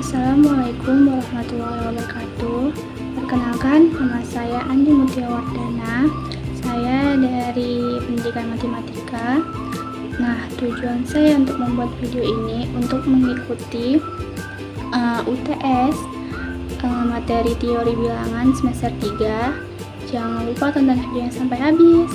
Assalamualaikum warahmatullahi wabarakatuh. Perkenalkan, nama saya Andi Mutiawardana. Saya dari Pendidikan Matematika. Nah, tujuan saya untuk membuat video ini untuk mengikuti UTS materi teori bilangan semester 3. Jangan lupa tonton videonya sampai habis.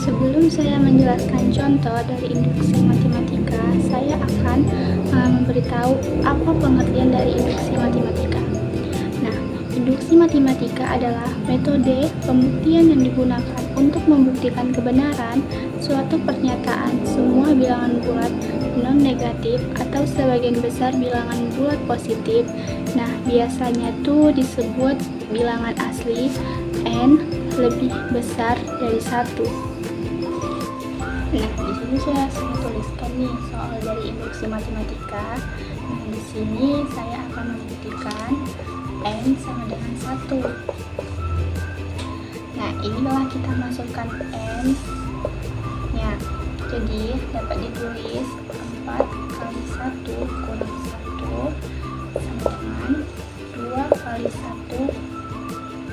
Sebelum saya menjelaskan contoh dari induksi matematika, saya akan memberitahu apa pengertian dari induksi matematika. Nah, induksi matematika adalah metode pembuktian yang digunakan untuk membuktikan kebenaran suatu pernyataan semua bilangan bulat non-negatif atau sebagian besar bilangan bulat positif. Nah, biasanya tuh disebut bilangan asli n lebih besar dari 1. Nah, di sini saya tuliskan nih soal dari induksi matematika. Nah, di sini saya akan membuktikan n sama dengan 1. Nah, inilah kita masukkan n nya. Jadi, dapat ditulis 4 kali 1 kurang 1 sama dengan 2 kali 1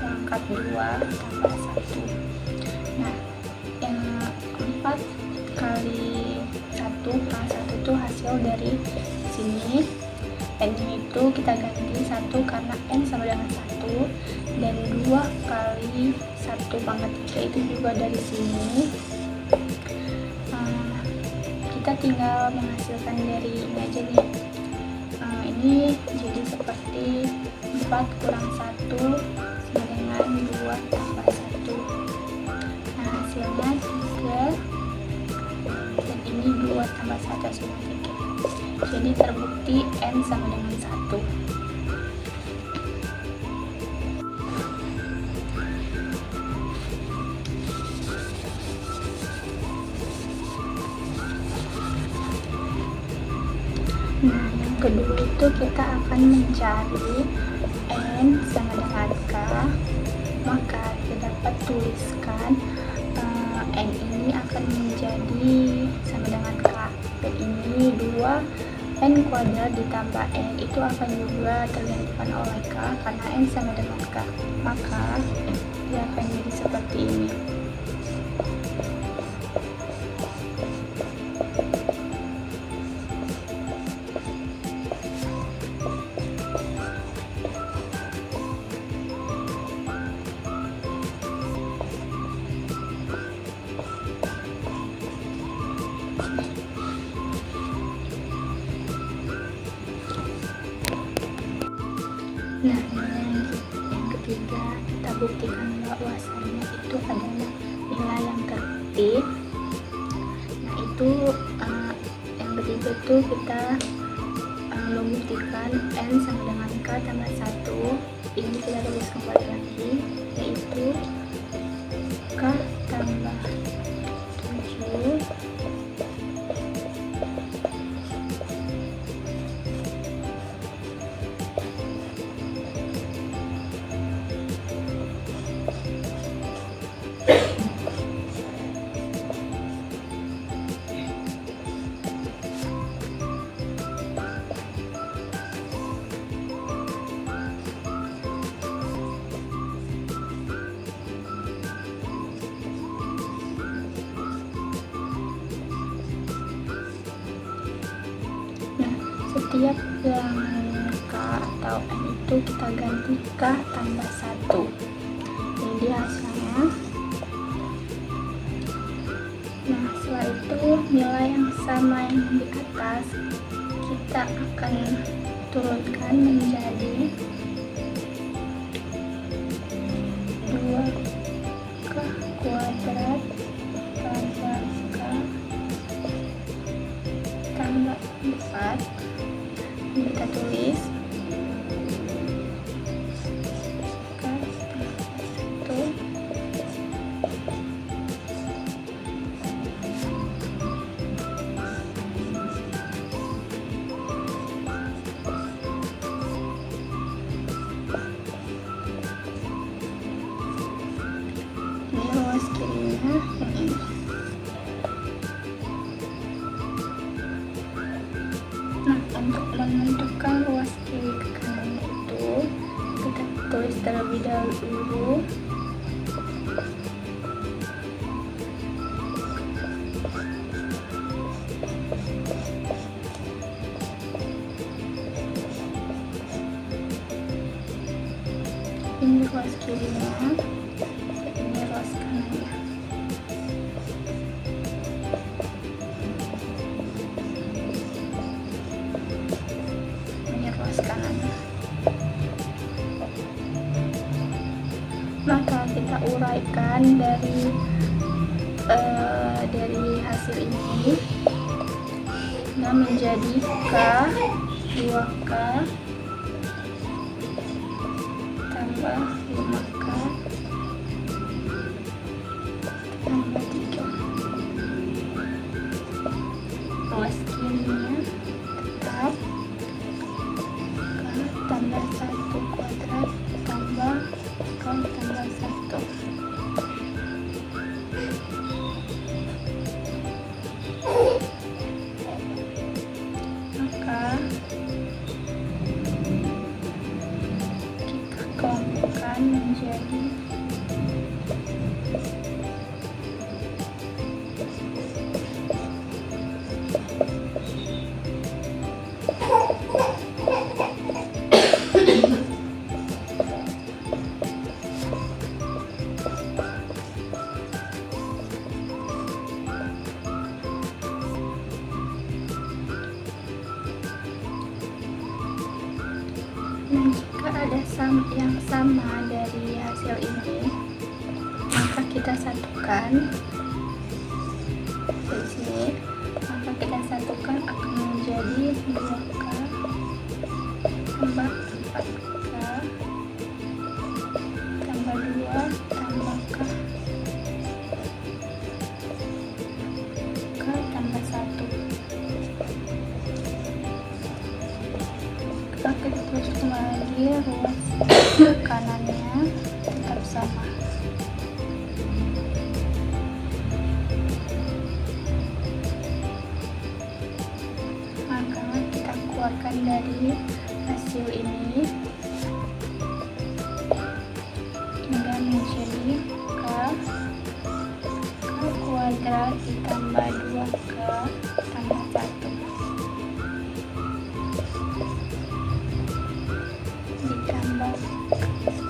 pangkat 2 tambah 1. Nah, yang 4 kali 1 kurang 1 itu hasil dari sini. N itu kita ganti 1 karena N sama dengan 1, dan 2 kali 1 pangkat 3 itu juga dari sini. Kita tinggal menghasilkan dari ini aja nih. Ini jadi seperti 4 kurang 1 sama dengan 2 tambah 1. Nah, hasilnya 3, dan ini 2 tambah 1 sama 3. Jadi terbukti n sama dengan 1. Nah, yang kedua itu kita akan mencari n sama dengan k. Maka kita dapat tuliskan n ini akan menjadi sama dengan k, dan ini 2 n kuadrat ditambah n itu akan juga tergantikan oleh k karena n sama dengan k, maka dia akan jadi seperti ini. Nah, yang ketiga kita buktikan bahwasannya itu adalah nilai yang tertib. Nah, itu yang ketiga itu kita membuktikan n sama dengan k tambah 1. Ini kita tulis kembali lagi, yaitu k tambah 7 setiap bilangan k atau n itu kita ganti k tambah 1. Jadi hasilnya. Nah, setelah itu nilai yang sama yang di atas kita akan turunkan menjadi 2k kuadrat tambah k tambah 4. Kita tulis k tambah 1 ini ruas kirinya yang ini. Nah, untuk menentukan ruas kiri ke kanannya itu kita tulis terlebih dahulu. Ini ruas kirinya, ini ruas kanannya. Ini ruas kanannya. Maka kita uraikan dari hasil ini, nah menjadi K 2K tambah 5K tambah 3. Ruas kirinya tetap K tambah 1 kuadrat tambah K tambah 1. Maka kita kelompokkan menjadi jika ada yang sama dari hasil ini, maka kita satukan di sini. Maka kita satukan akan menjadi 2K tambah 4K tambah 2 tambah K tambah 1. Kita terus kembali, ruas kanannya tetap sama. Maka kita keluarkan dari hasil ini hingga menjadi K kuadrat ditambah 2K tambah 1 ditambah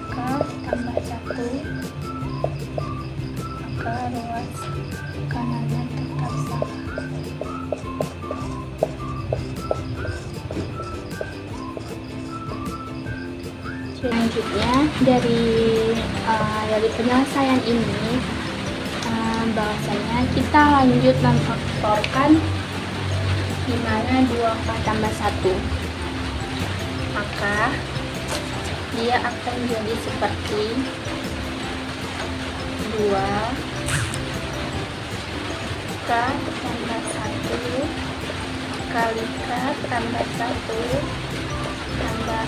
K tambah 1, maka ruas kanannya tetap sama. Selanjutnya dari penyelesaian ini, bahwasanya kita lanjut memfaktorkan di mana 2K tambah 1, maka dia akan jadi seperti 2K tambah 1 kali K tambah 1 tambah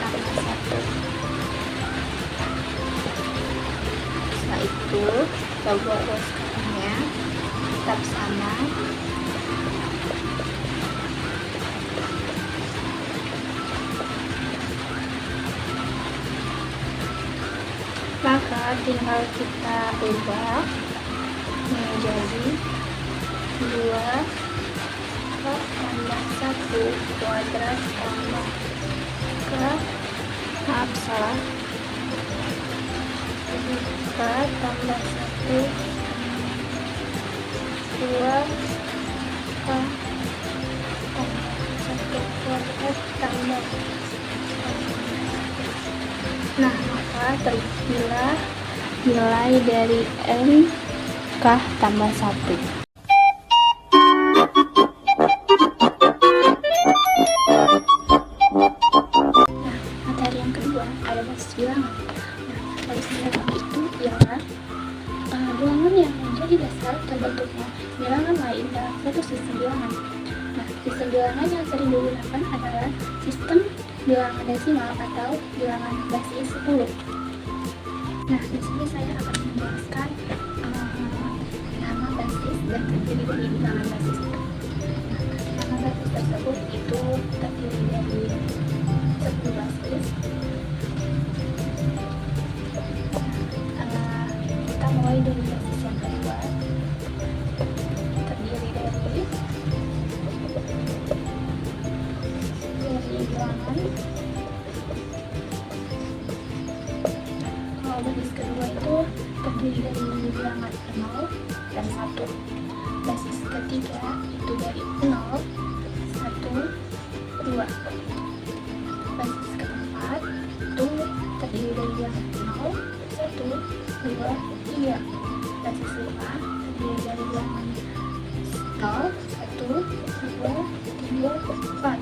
1. Setelah itu kita buat ruas kanannya tetap sama. Maka tinggal kita ubah menjadi 2K tambah 1 kuadrat tambah K, maaf salah, 2K tambah 1 2K tambah 1 kuadrat tambah. Nah, maka terciptalah nilai dari M K tambah 1. Bilangan. Nah, basis bilangan itu ialah bilangan yang menjadi dasar terbentuknya bilangan lain dalam satu sistem bilangan. Nah, sistem bilangan yang sering digunakan adalah sistem bilangan desimal atau bilangan basis 10. Nah, di sini saya akan menjelaskan nama basis dan terdiri dari bilangan basis itu. Nah, nama basis tersebut itu dari 0, 1, 2. Basis keempat itu terdiri dari bilangan 0, 1, 2, 3. Basis 5 terdiri dari bilangan 0, 1, 2, 3, 4.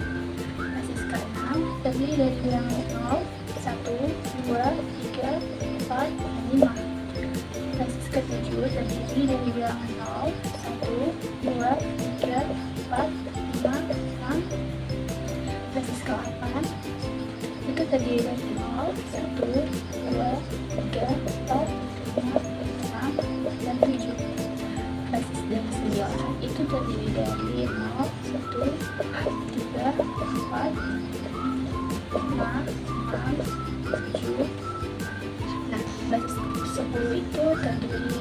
Basis ke-6 terdiri dari bilangan 0, 1, 2, 3, 4, 5. Basis ke-7 terdiri dari bilangan 0, 1, 2, 3, 4, 5, 6. Basis ke-8 itu terdiri dari 0, 1, 2, 3, 4, 5, 6, dan 7. Basis dari 9 itu terdiri dari 0, 1, 3, 4, 5, 6, 7. Nah, basis 10 itu terdiri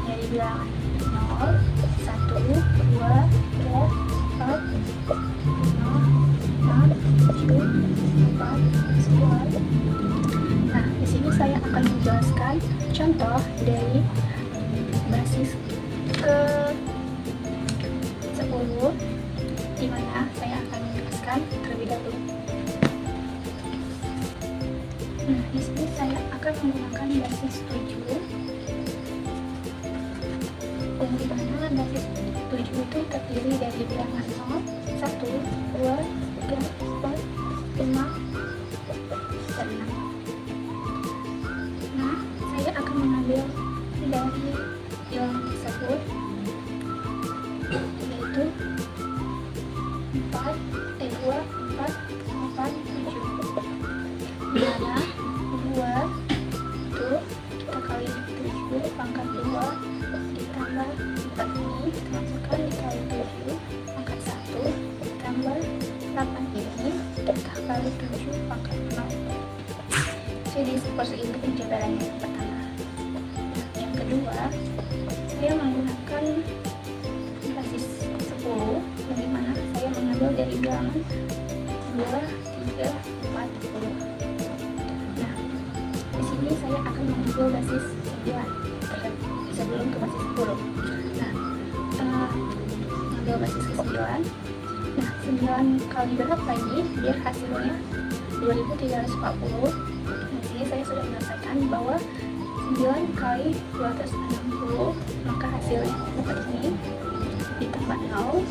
dari bilangan 0, 1, 2, 3, 4, 5, 6, 7, 4, 9. Nah, di sini saya akan menjelaskan contoh dari basis ke 10, di mana saya akan menjelaskan terlebih dahulu. Nah, di sini saya akan menggunakan basis 7, dan di mana basis 7 itu terdiri dari bilangan 0, 1, 2, 3, 4, 5, dan 6. Nah, saya akan mengambil dari bilangan tersebut, yaitu 4, 2, 4, 8, 7. Di mana 2 itu kita kali 7 pangkat 2 ditambah 4 ini dimasukkan dikali 7 pangkat 1 ditambah 8 ini kita kali 7 pangkat 0. Jadi seperti itu penjabarannya yang pertama. Yang kedua, saya menggunakan basis 10, di mana saya mengambil dari bilangan 2, 3, 4, 10. Nah, di sini saya akan mengambil basis 9 sebelum ke basis 10. Nah, mengambil basis ke 9. Nah, 9 kali berapa ini? Biar hasilnya 2340. Di sini saya sudah menyelesaikan bahwa 9 kali 260, maka hasilnya seperti ini, ditambah 0.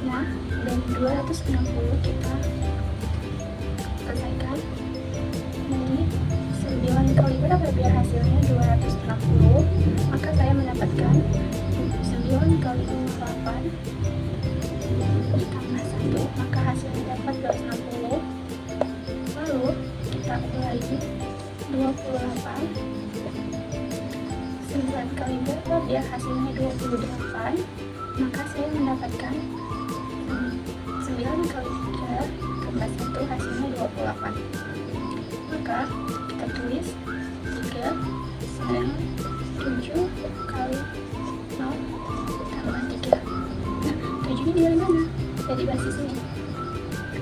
Nah, dan 260 kita selesaikan. Ini 9 kali berapa biar hasilnya 260, maka saya mendapatkan 9 kali 28 ditambah 1, maka hasilnya dapat 260. Lalu kita ulang lagi 28, 9 kali berapa biar hasilnya 28, maka saya mendapatkan 9 kali 3 tambah 1, hasilnya 28. Maka kita tulis 3, 9, 7 kali 0 tambah 3. Nah, 7 ini dari mana? Dari basis ini.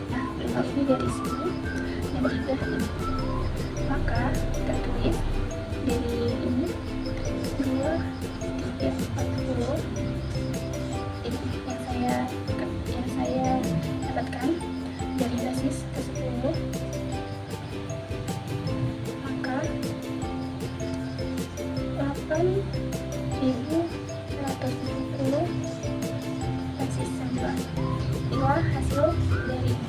Nah, 5 ini dari sini, dan 3 ini. Maka kita tulis dari ini 2, 3, 40. Ini yang saya dapatkan dari basis ke 10. Maka 8.170 basis 9. Inilah hasil dari ini.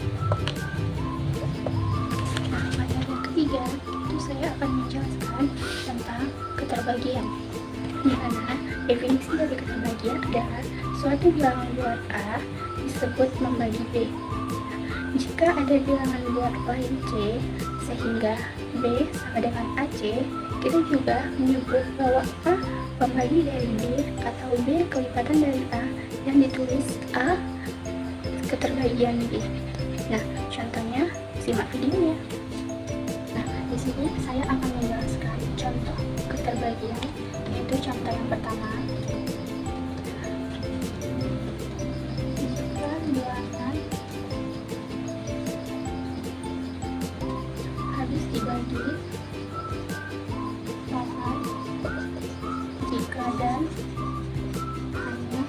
Nah, materi yang ketiga itu saya akan menjelaskan tentang keterbagian, di mana definisi dari keterbagian adalah suatu bilangan luar A disebut membagi B. Jika ada bilangan luar lain C sehingga B sama dengan AC, kita juga menyebut bahwa A pembagi dari B atau B kelipatan dari A yang ditulis A keterbagian B. Nah, contohnya simak videonya. Nah, di sini saya akan menjelaskan contoh keterbagian, yaitu contoh yang pertama. Jika bilangan habis dibagi 8 jika dan hanya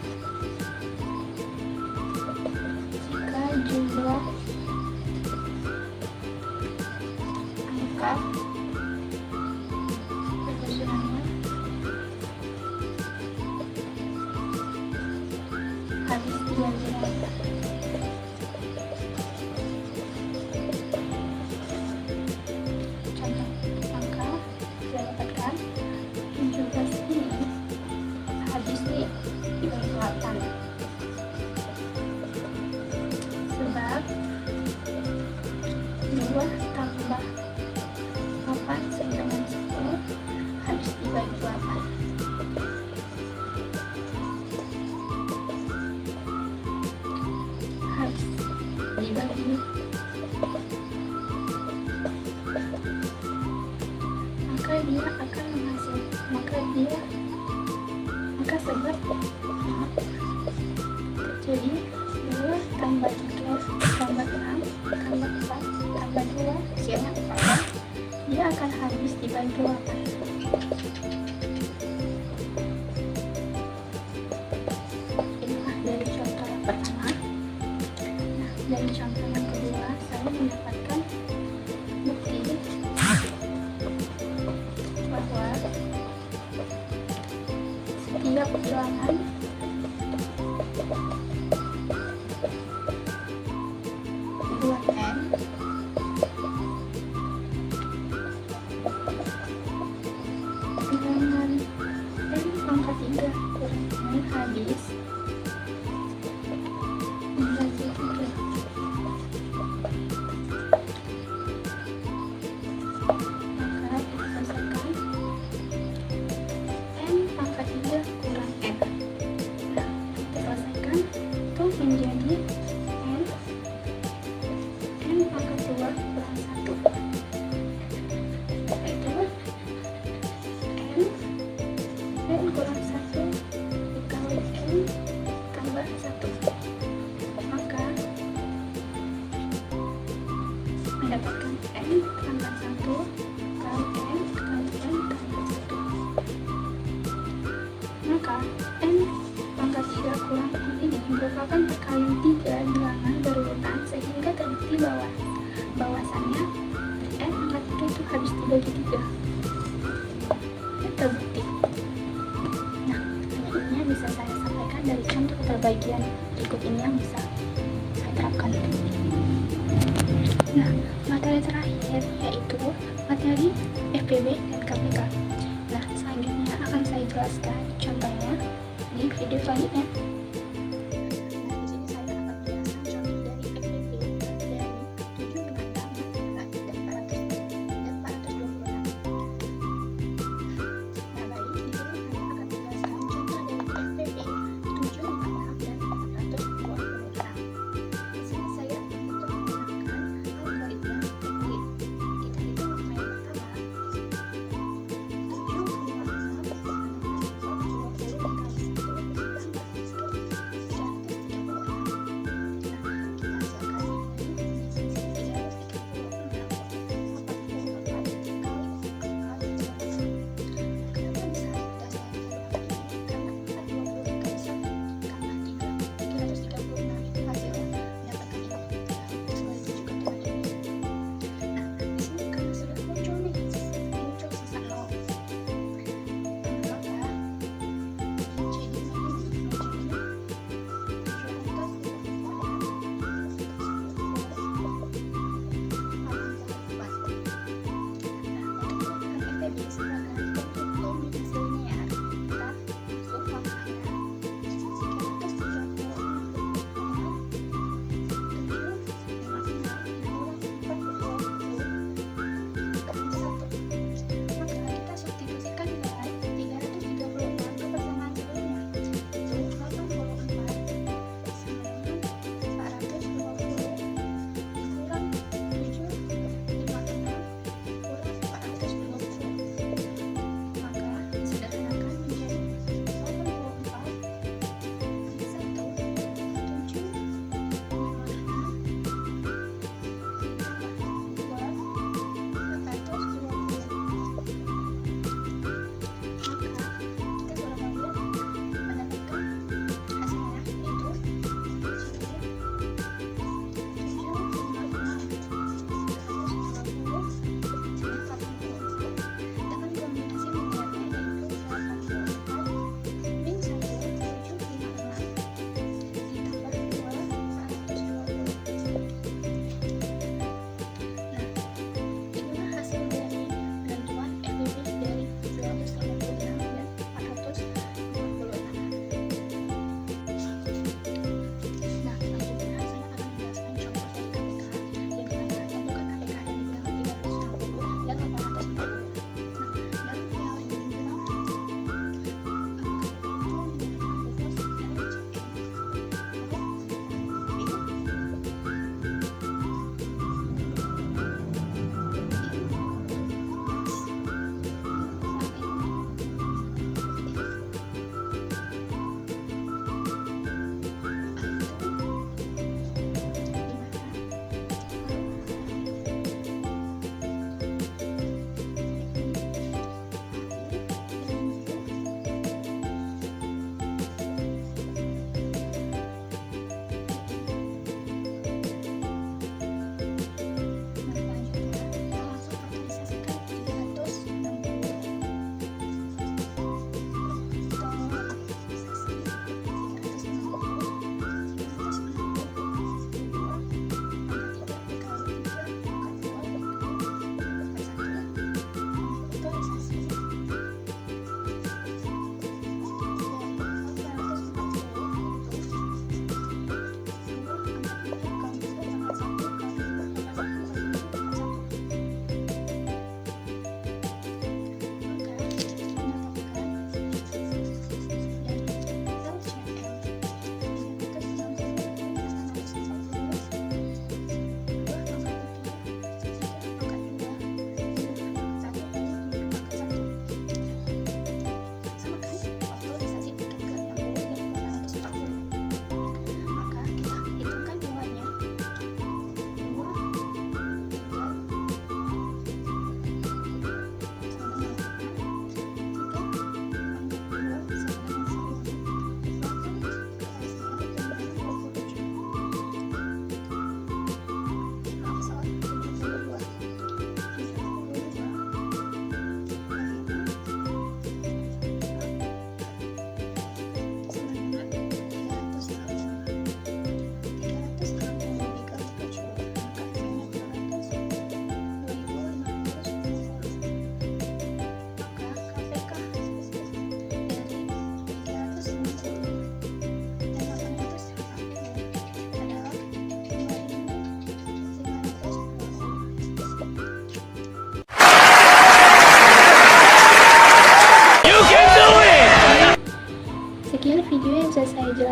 bulan-bulan. Contoh angka saya dapatkan 17 ini habis dibagi 8, sebab 2 tambah 8 sama dengan 10 habis dibagi 8. Habis dibagi, maka dia akan menghasilkan, maka sebab jadi 2 tambah 3 tambah 6 tambah 4 tambah 2 hasilnya 4, dia akan habis dibagi 8. Inilah dari contoh yang pertama. Nah, dari contoh yang kedua, saya mendapatkan bukti bahwa setiap bilangan bilangan n pangkat 3 kurang n habis dibagi 3. Maka kita selesaikan n pangkat 3 kurang n. Nah, kita selesaikan itu menjadi n pangkat 2 kurang 1, yaitu n kurang 1 dikali n tambah 1, maka mendapatkan n tambah 1 kali n tambah 1, maka n pangkat 3 kurang n ini merupakan perkalian 3 bilangan berurutan sehingga terbukti bahwasannya n pangkat 3 itu habis dibagi 3. Terbukti. Nah, ini bisa saya sampaikan dari contoh keterbagian berikut ini yang bisa saya terapkan. Nah, materi terakhir yaitu materi FPB dan KPK. Nah, selanjutnya akan saya jelaskan contohnya di video selanjutnya. Nah, di sini saya akan menjelaskan contoh dari FPB dari 756 dan 426. Nah, baik, di sini saya akan menjelaskan contoh dari FPB 756 dan 426. Di sini saya untuk menggunakan algoritma Euclid. Kita hitung angka yang pertama 756 dengan 420 dikali 1 ditambah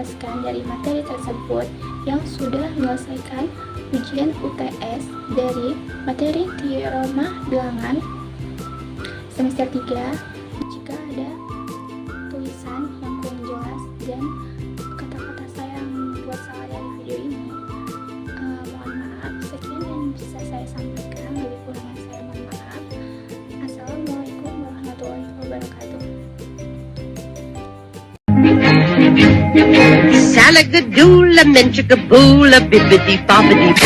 menjelaskan dari materi tersebut yang sudah menyelesaikan ujian UTS dari materi teorema bilangan semester 3. Jika ada tulisan yang kurang jelas dan kata-kata saya yang membuat salah dari video ini, mohon maaf. Sekian yang bisa saya sampaikan, lebih kurangnya saya mohon maaf. Assalamualaikum warahmatullahi wabarakatuh. Salagadoola, menchikaboola, bibbidi bobbidi.